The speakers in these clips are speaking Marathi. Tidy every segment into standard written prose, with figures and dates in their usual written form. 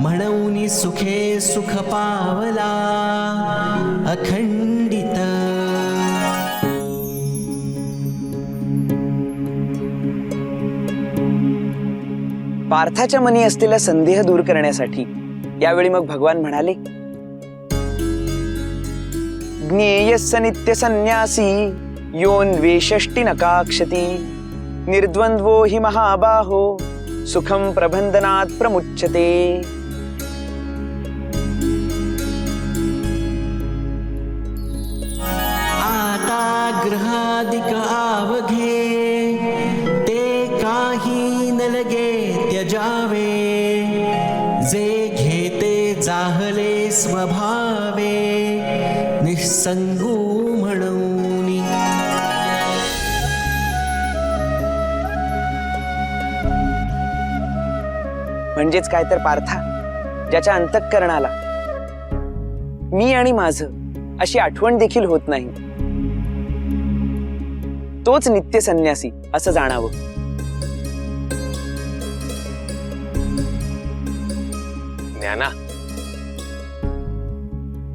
म्हणून सुखे सुख पावला अखंडित। पार्थाच्या मनी असलेला संदेह दूर करण्यासाठी यावेळी मग भगवान म्हणाले, ज्ञेयस्य नित्य संन्यासी योन्वेषष्टि नकाक्षति निर्द्वंद्वो हि महाबाहो सुखम प्रबंधनात् प्रमुच्यते। आता ग्रहादिक आवघे ते काही न लगे त्यजावे, जे घेते जाहले स्वभावे निसंगू म्हणून। म्हणजेच काय तर पार्था, ज्याच्या अंतःकरणाला मी आणि माझं अशी आठवण देखील होत नाही, तोच नित्य संन्यासी असं जाणावं। ज्ञाना,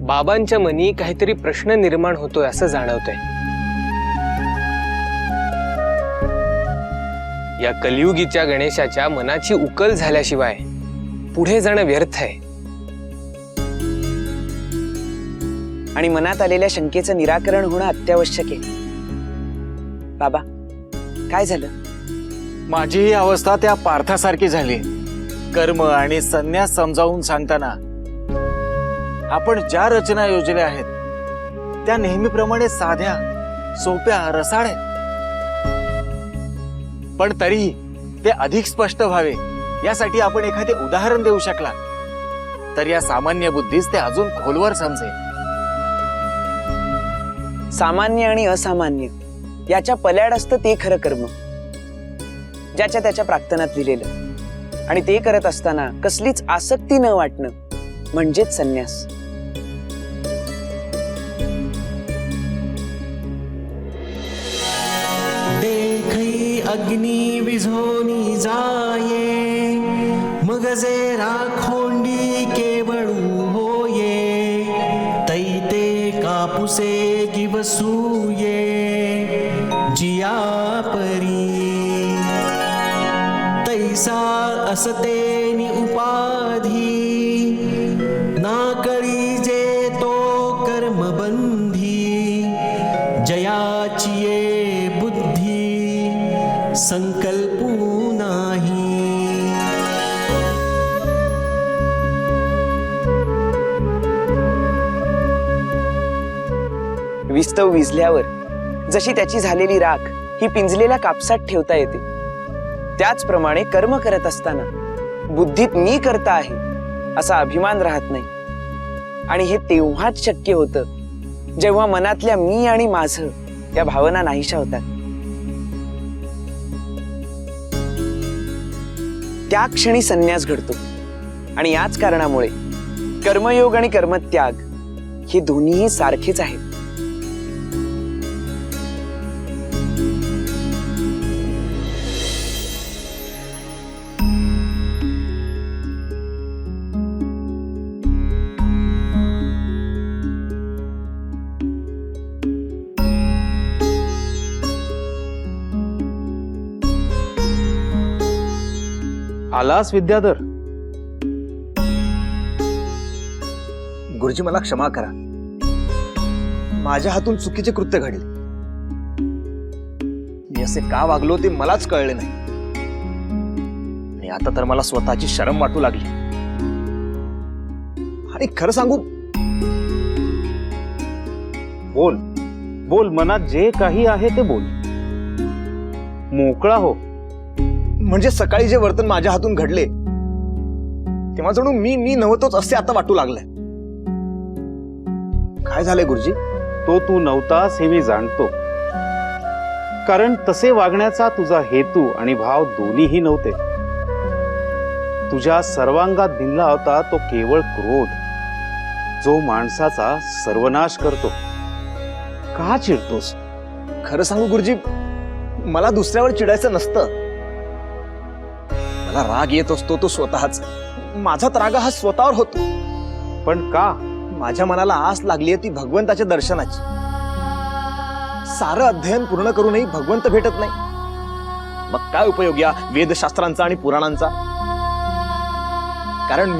बाबांच्या मनी काहीतरी प्रश्न निर्माण होतोय असं जाणवतंय। या कलियुगीच्या गणेशाच्या मनाची उकल झाल्याशिवाय पुढे जाणं व्यर्थ आहे। आणि मनात आलेल्या शंकेचं निराकरण होणं अत्यावश्यक आहे। बाबा, काय झालं? माझी ही अवस्था त्या पार्थासारखी झाली। कर्म आणि संन्यास समजावून सांगताना आपण ज्या रचना योजल्या आहेत त्या नेहमीप्रमाणे साध्या, सोप्या, रसाळ्या, पण तरीही ते अधिक स्पष्ट व्हावे यासाठी आपण एखादे उदाहरण देऊ शकला तर या सामान्य बुद्धीस ते अजून खोलवर समजेल। सामान्य आणि असामान्य याच्या पल्याड असतं ते खरं कर्म, ज्याच्या त्याच्या प्राक्तनात लिहिलेलं, आणि ते करत असताना कसलीच आसक्ती न वाटणं म्हणजेच संन्यास। देखई अग्नि विझोनी जाये, मग जे राखोंडी केवळू होये, तैते कापुसे गिवसूये जिया परी। तैसा असतेनी उपाधी, ना कळी जे तो कर्मबंधी, जयाची ये बुद्धी संकल्पू नाही। विस्तव विझल्यावर जशी त्याची झालेली राख ही पिंजलेल्या कापसात ठेवता येते, त्याचप्रमाणे कर्म करत असताना बुद्धीत मी करता आहे असा अभिमान राहत नाही। आणि हे तेव्हाच शक्य होतं जेव्हा मनातल्या मी आणि माझं या भावना नाहीशा होतात। त्या क्षणी संन्यास घडतो। आणि याच कारणामुळे कर्मयोग आणि कर्मत्याग हे दोन्हीही सारखेच आहेत। आलास विद्याधर? गुरुजी, मला क्षमा करा, माझ्या हातून चुकीचे कृत्य घडले। मी असे का वागलो ते मलाच कळले नाही, आणि आता तर मला स्वतःची शरम वाटू लागली। आणि खरं सांगू, बोल बोल, मनात जे काही आहे ते बोल, मोकळा हो। म्हणजे सकाळी जे वर्तन माझ्या हातून घडले तेव्हा जणू मी नव्हतोच असे आता वाटू लागलंय। काय झालंय गुरुजी? तो तू नव्हतास हे मी जाणतो, कारण तसे वागण्याचा तुझा हेतू आणि भाव दोन्हीही नव्हते। तुझ्या सर्वांगात भिनला होता तो केवळ क्रोध, जो माणसाचा सर्वनाश करतो। का चिडतोस? खरं सांगू गुरुजी, मला दुसऱ्यावर चिडायचं नसतं, मला राग येत असतो तो स्वतःच. माझा राग हा स्वतःवर होतो. पण का? माझ्या मनाला आस लागली ती भगवंताच्या दर्शनाची. सारं अध्ययन पूर्ण करूनही भगवंत भेटत नाही. मग काय उपयोग या वेदशास्त्रांचा आणि पुराणांचा? कारण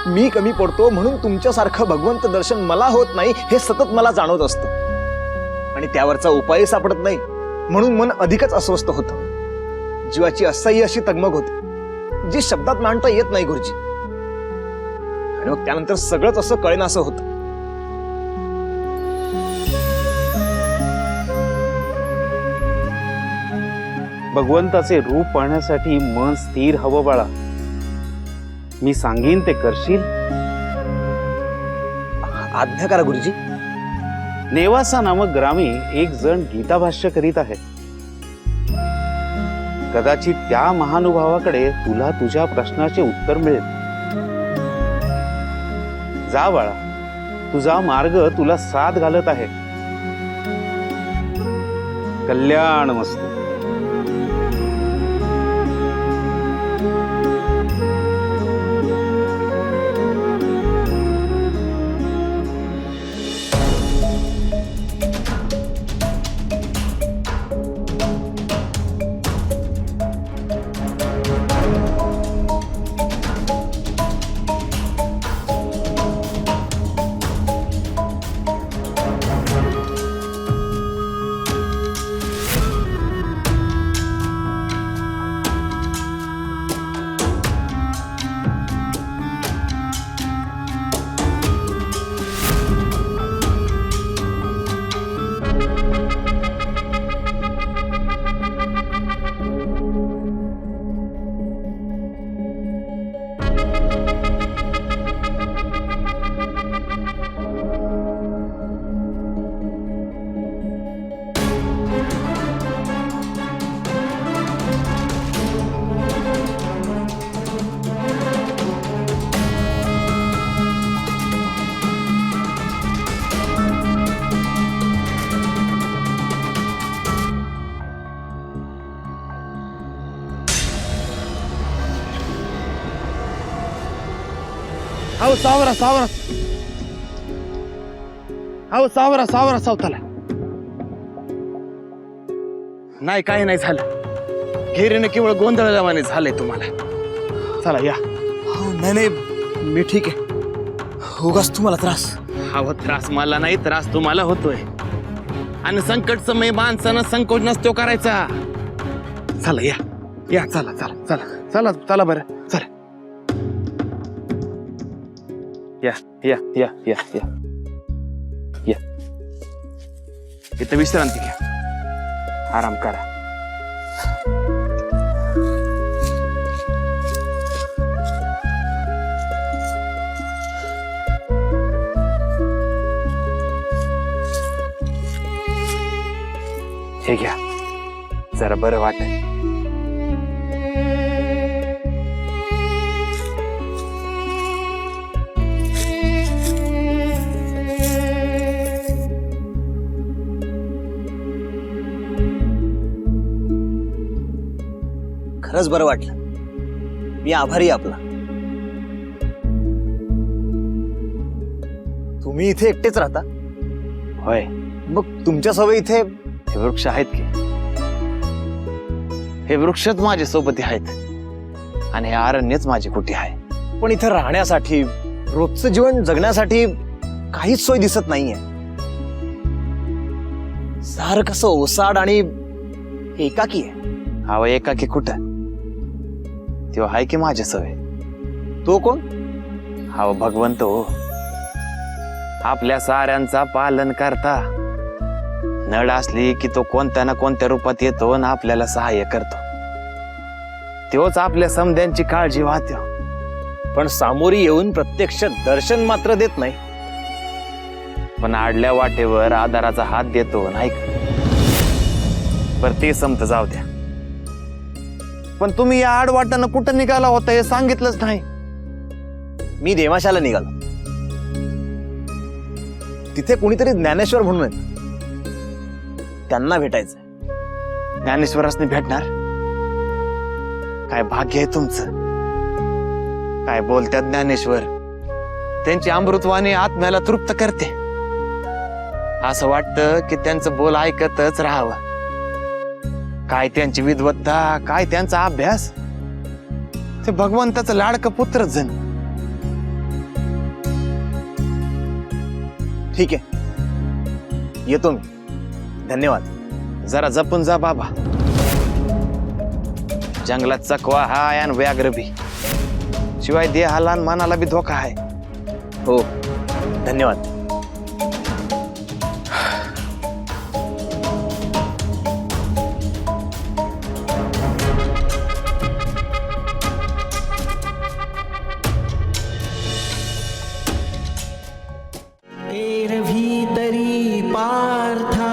मी कमी पडतो म्हणून तुमच्यासारखं भगवंत दर्शन मला होत नाही हे सतत मला जाणवत असतं. आणि त्यावरचा उपाय सापडत नाही म्हणून मन अधिकच अस्वस्थ होतं. जीवाची असह्य अशी तगमग होते जी शब्दात मांडता येत नाही गुरुजी. आणि मग त्यानंतर सगळंच असं कळेनासं होतं. भगवंताचे रूप पाहण्यासाठी मन स्थिर हवं बाळा. मी सांगीन ते करशील. आज्ञा करा गुरुजी. नेवासा नामक ग्रामी एक जण गीता भाष्य करीत आहे. कदाचित त्या महानुभावाकडे तुला तुझ्या प्रश्नाचे उत्तर मिळेल. जा बाळा, तुझा मार्ग तुला साथ घालत आहे. कल्याण मस्त. अहो सावरा सावरा, अहो सावरा सावरा सावताला. नाही काही नाही झालं. घेरीनं केवळ गोंधळल्यावाने झालंय तुम्हाला. चला या. नाही नाही मी ठीक आहे. उगाच तुम्हाला त्रास. हवं त्रास मला नाही, त्रास तुम्हाला होतोय. आणि संकट समय माणसानं संकोच नसतो करायचा. चला या या. चला चला चला चला चला बरं चला. या या या या या या. इथं विश्रांती घ्या, आराम करा. हे घ्या, जरा बरं वाटेल. खरंच बरं वाटलं. मी आभारी आहे आपला. तुम्ही इथे एकटेच राहता? होय. मग तुमच्या सवय इथे हे वृक्ष आहेत की, हे वृक्षच माझे सोबती आहेत आणि हे अरण्यच माझी कुटी आहे. पण इथे राहण्यासाठी रोजचं जीवन जगण्यासाठी काहीच सोय दिसत नाहीये. सारं कसं ओसाड आणि एकाकी आहे. हवं एकाकी कुठं? तो आहे की माझ्या सवय. तो कोण? हवं भगवंत हो. आपल्या साऱ्यांचा पालन करता. नड असली की तो कोणत्या ना कोणत्या रूपात येतो आणि आपल्याला सहाय्य करतो. तोच आपल्या समध्यांची काळजी वाहतो. पण सामोरी येऊन प्रत्यक्ष दर्शन मात्र देत नाही. पण आडल्या वाटेवर आधाराचा हात देतो नाही का? पर ते समत जाऊ द्या. पण तुम्ही या आडवाटानं कुठं निघाला होता हे सांगितलंच नाही. मी देवाशाला निघालो. तिथे कोणीतरी ज्ञानेश्वर म्हणून आहेत. त्यांना भेटायचंय. ज्ञानेश्वरासनी भेटणार? काय भाग्य आहे तुमचं. काय बोलतात ज्ञानेश्वर. त्यांची अमृतवाणी आत्म्याला तृप्त करते. असं वाटतं की त्यांचं बोल ऐकतच राहावं. काय त्यांची विद्वत्ता, काय त्यांचा अभ्यास. ते भगवंताचं लाडकं पुत्र जण. ठीक आहे, येतो मी. धन्यवाद. जरा जपून जा बाबा. जंगलात चकवा हाय आणि व्याघ्र बी. शिवाय देहाला आणि मनाला बी धोका आहे. हो, धन्यवाद. एरवी तरी पार्था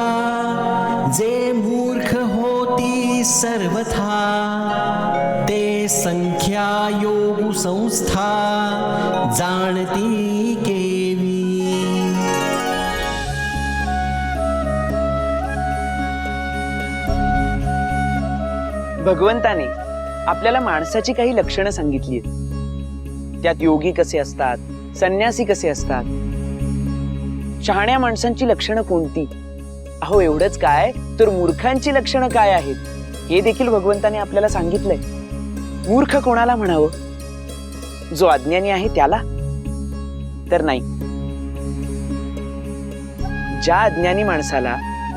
जे मूर्ख होती सर्वथा ते संख्या योग संस्था जाणती केवी. भगवंताने आपल्याला माणसाची काही लक्षणं सांगितली आहेत. त्यात योगी कसे असतात, संन्यासी कसे असतात, शहाण्या माणसांची लक्षणं कोणती. अहो एवढंच काय तर मूर्खांची लक्षणं काय आहेत हे देखील भगवंताने आपल्याला सांगितलंय. मूर्ख कोणाला म्हणावं? जो अज्ञानी आहे त्याला तर नाही. ज्या अज्ञानी माणसाला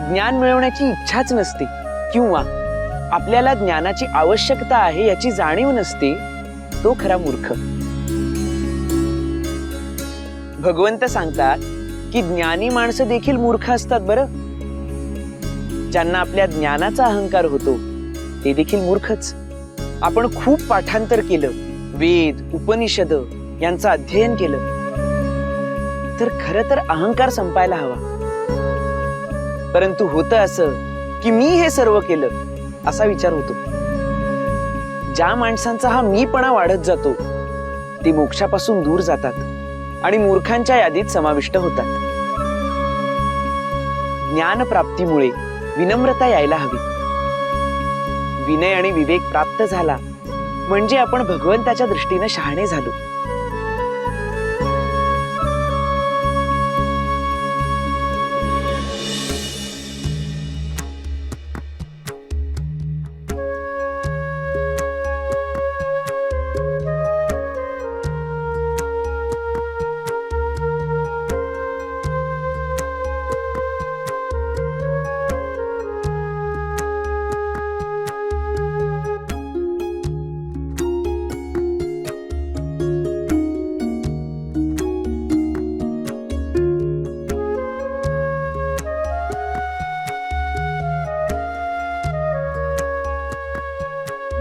ज्ञान मिळवण्याची इच्छाच नसते किंवा आपल्याला ज्ञानाची आवश्यकता आहे याची जाणीव नसते, तो खरा मूर्ख. भगवंत सांगतात की ज्ञानी माणसं देखील मूर्ख असतात बरं. ज्यांना आपल्या ज्ञानाचा अहंकार होतो ते देखील मूर्खच. आपण खूप पाठांतर केलं, वेद उपनिषद यांचं अध्ययन केलं, तर खरं तर अहंकार संपायला हवा. परंतु होतं असं की मी हे सर्व केलं असा विचार होतो. ज्या माणसांचा हा मीपणा वाढत जातो ते मोक्षापासून दूर जातात आणि मूर्खांच्या यादीत समाविष्ट होतात. ज्ञान प्राप्तीमुळे विनम्रता यायला हवी. विनय आणि विवेक प्राप्त झाला म्हणजे आपण भगवंताच्या दृष्टीने शहाणे झालो.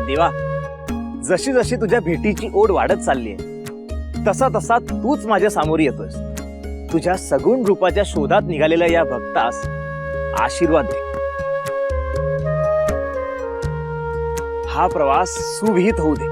देवा, जशी जशी तुझ्या भेटीची ओढ वाढत चाललीये तसा तसा तूच माझ्या समोर येतोयस. तुझ्या सगुण रूपाच्या शोधात निघालेल्या या भक्तास आशीर्वाद दे. हा प्रवास सुविहित होऊ दे.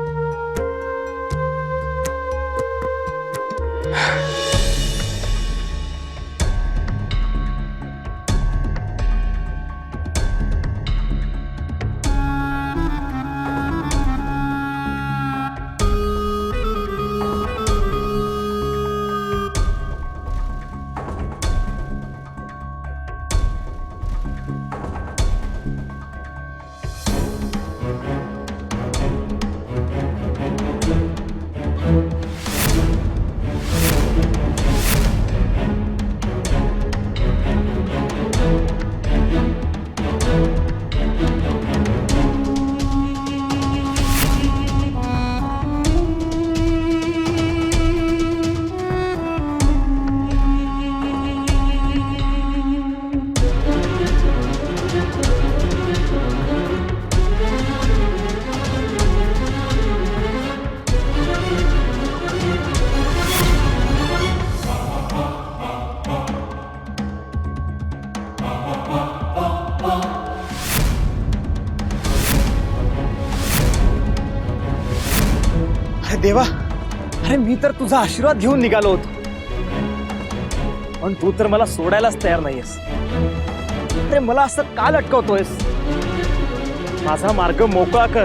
देवा, अरे मी तर तुझा आशीर्वाद घेऊन निघालो होतो, पण तू तर मला सोडायलाच तयार नाहीयेस. अरे मला असं का लटकवतोयस? माझा मार्ग मोकळा कर.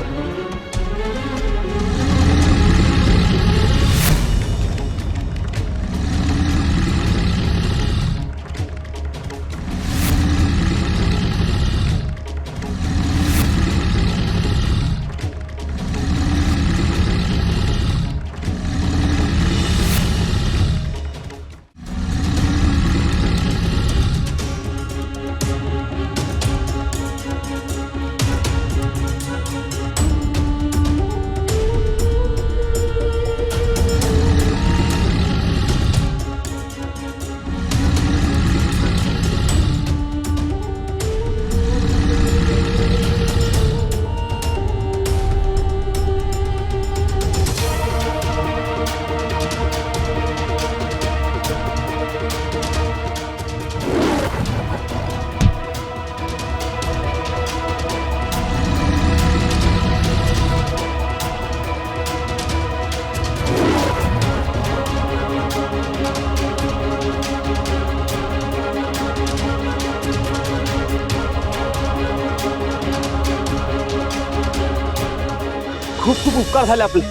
खूप उपकार झाले आपले.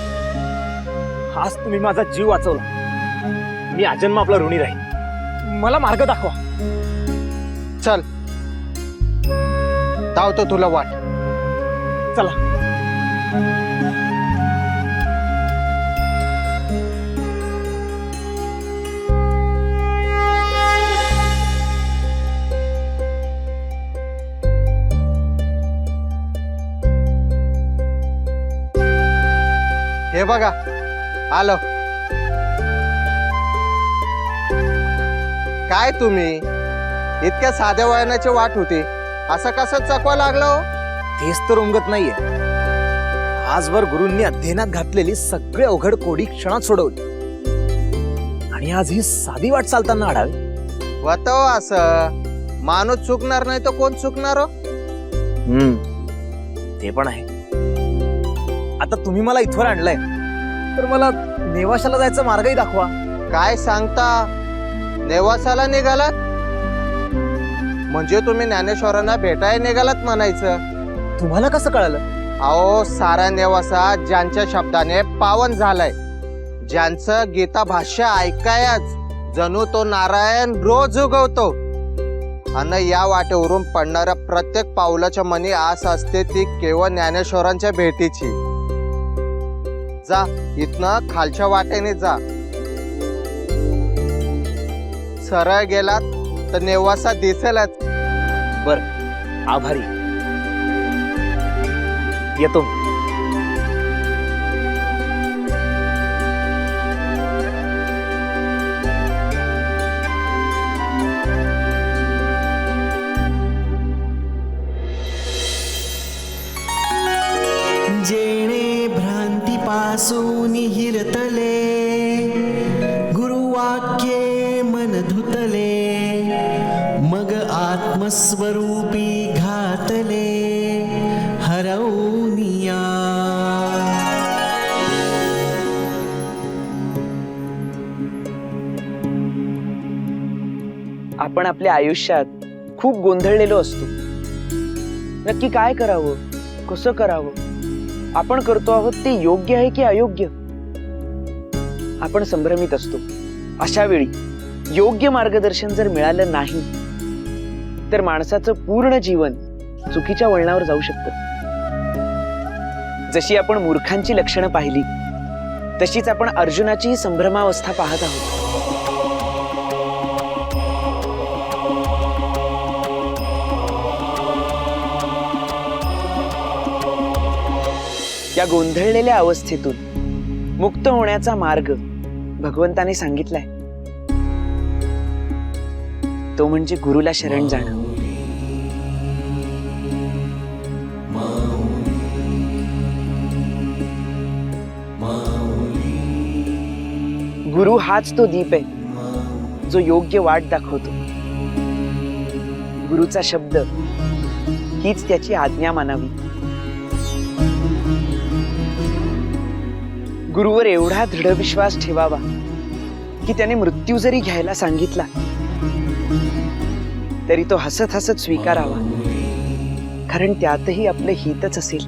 आज तुम्ही माझा जीव वाचवला. मी आजन्म आपला ऋणी राहील. मला मार्ग दाखवा. चल धावतो तुला वाट. चला. हे बघा आलो. काय तुम्ही इतक्या साध्या वयानाची वाट होती, असं कसं चकवा लागला हो? तेच तर उमगत नाहीये. आजवर गुरूंनी अध्ययनात घातलेली सगळे अवघड कोडी क्षणात सोडवली, आणि आज ही साधी वाट चालताना आढावी. वतो असं माणूस चुकणार नाही तर कोण चुकणार हो? ते पण आहे. आता तुम्ही मला इथवर आणलंय, तर मला नेवाशाला जायचा मार्गही दाखवा. काय सांगता, नेवासाला निघालात म्हणजे तुम्ही ज्ञानेश्वरांना भेटायला निघालात म्हणायचं. तुम्हाला कसं कळालं? अहो सारा नेवासा ज्यांच्या शब्दाने पावन झालाय, ज्यांचं गीता भाष्य ऐकायच जणू तो नारायण रोज उगवतो, आणि या वाटेवरून पडणाऱ्या प्रत्येक पावलाच्या मनी आस असते ती केवळ ज्ञानेश्वरांच्या भेटीची. जा इथनं खालच्या वाटेने जा. सरळ गेलात तर नेवासा दिसेलच. बर, आभारी. येतो. जेणे भ्रांतीपासून हिरतले, गुरुवाक्ये मन धुतले, मग आत्मस्वरूपी घातले हरवनिया. आपण आपल्या आयुष्यात खूप गोंधळलेलो असतो. नक्की काय करावं, कसं करावं, आपण करतो आहोत ते योग्य आहे की अयोग्य, आपण संभ्रमित असतो. अशा वेळी योग्य मार्गदर्शन जर मिळालं नाही तर माणसाचं पूर्ण जीवन चुकीच्या वळणावर जाऊ शकतं. जशी आपण मूर्खांची लक्षणं पाहिली, तशीच आपण अर्जुनाचीही संभ्रमावस्था पाहत आहोत. या गोंधळलेल्या अवस्थेतून मुक्त होण्याचा मार्ग भगवंताने सांगितलाय. तो म्हणजे गुरुला शरण जाणं. गुरु हाच तो दीप आहे जो योग्य वाट दाखवतो. गुरुचा शब्द हीच त्याची आज्ञा मानावी. गुरुवर एवढा दृढ विश्वास ठेवावा की त्याने मृत्यू जरी घ्यायला सांगितला तरी तो हसत हसत स्वीकारावा, कारण त्यातही आपलं हितच असेल.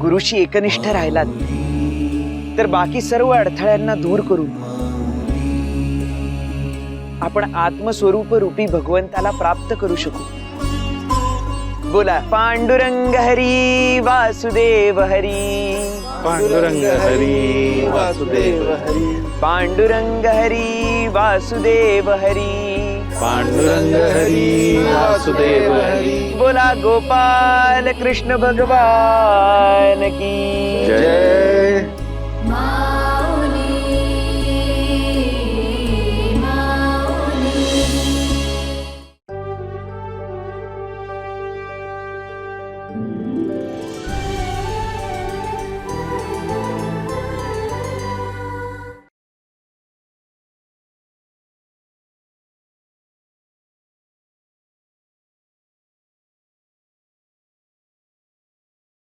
गुरुशी एकनिष्ठ राहिलात तर बाकी सर्व अडथळ्यांना दूर करून आपण आत्मस्वरूप रूपी भगवंताला प्राप्त करू शकू. बोला पांडुरंग हरी वासुदेव हरी. पांडुरंग हरी वासुदेव हरी. पांडुरंग हरी वासुदेव हरी. पांडुरंग हरी वासुदेव हरी. बोला गोपाल कृष्ण भगवान की जय.